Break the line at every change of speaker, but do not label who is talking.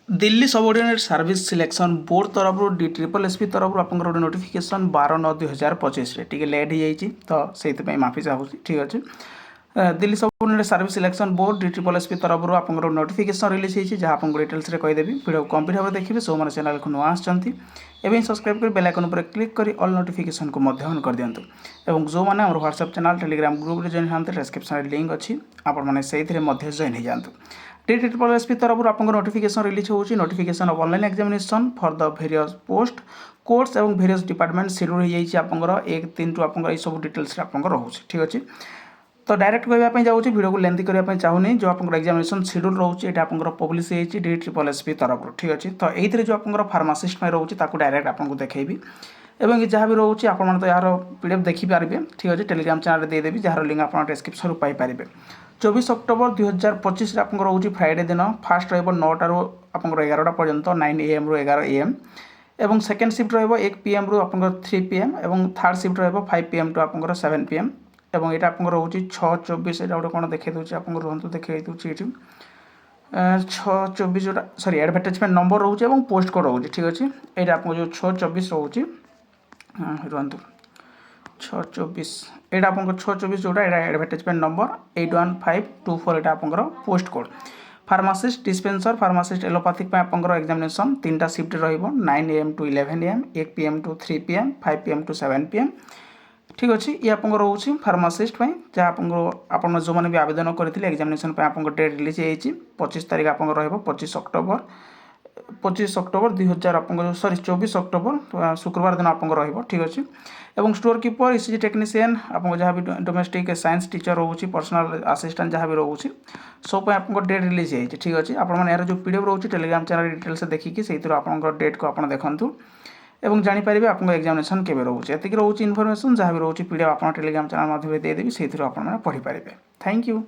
Delhi subordinate service selection board तरफ DSSP तरफ आप नोटिफिकेशन 12/9/2025 टी लेट हो जाइए तो से माफी चाहूँगी ठीक अच्छे। Delhi subordinate service selection board DSSP तरफ आप नोटिफिकेशन रिलीज होती जहाँ आपको डिटेल्स कहीदेवी वीडियो कंप्लीट भाव देखिए जो मैंने चैनल को नुआ आसछंती एवं सब्सक्राइब कर बेल आइकन पर क्लिक कर ऑल नोटिफिकेशन को ऑन कर दिंतु और जो मैंने व्हाट्सएप चैनल टेलीग्राम ग्रुप रे जॉइन होते डिस्क्रिप्शन लिंक अच्छी आपने से जॉइन हो जातु। DSSP तरफ आपको नोटिफिकेशन रिलीज होची notification of online examination for the various post course और वेरियस डिपार्टमेंट शेड्यूल हो जाइए आपंकर 1-3 टू आप सब डिटेल्स आपंकर रोचे ठीक अच्छे। तो डायरेक्ट कहवाई जाऊँगी वीडियो को लेंथी करने चाहूनी जो आप एग्जामिनेशन शेड्यूल रोचे ये आपंकर पब्लिश होती DSSP तरफ ठीक अच्छे। तो ये जो आपंकर फार्मासिस्ट रोचे डायरेक्ट आपको देखी एवं जहाँ भी रोचे आप तो यार PDF देखिपारे ठीक अच्छे टेलीग्राम चैनल देदेवी जार लिंक आप डिस्क्रिप्शन पाइपर। 24 अक्टोबर 2025 आपको रोचे फ्राइडे दिन फास्ट रो 9 रू 11टा पर्यंत 9 AM रू 11 AM एवं सेकेंड शिफ्ट रो 1 PM रू आप 3 PM और थर्ड शिफ्ट रो 5 PM टू आप 7 PM एवं यहाँ आपको रोचे 6-24 यहाँ गोटे कौन देखा दूसरी आपको रुहतु देखा दूसरी ये 6-24 जो सॉरी एडवर्टाइजमेंट नंबर रोचे और पोस्ट कोड रोचे ठीक अच्छे। ये आपको जो 6-24 रोचे रुहतु 6-24 यहाँ आप 6-24 जोटा यहाँ एडवर्टाइजमेंट नंबर 81524 यहाँ आप post code pharmacist dispenser pharmacist allopathic आपंकर एग्जामिनेशन 3टा शिफ्ट रहिबो 9 AM to 11 AM 1 PM to 3 PM 5 PM to 7 PM ठीक अच्छे। ये आप रोचे फार्मासिस्ट जहाँ आप जो मैंने भी आवेदन करते एग्जामिनेशन आप डेट रिलीज होती 25 तारीख आप 25 अक्टोबर 2000 आप सॉरी 24 अक्टोबर शुक्रवार दिन आप ठीक अच्छे। एवं स्टोर कीपर ECG टेक्नीशियन आप जहाँ भी डोमेस्टिक साइंस टीचर रोचे पर्सनल असिस्टेंट जहाँ भी रोचे सब आप डेट रिलीज होती ठीक अच्छे। आपने जो PDF रोचे टेलीग्राम चैनल डिटेल्स देखिए से आप डेट को आप देखूँ और जानीपर आपको एग्जामिनेशन केवे रोचे एतिक रोचे इनफॉरमेशन जहाँ भी रोचे PDF आप टेलीग्राम चैनल माध्यम देदेवी से आप पढ़ी पारे। Thank you.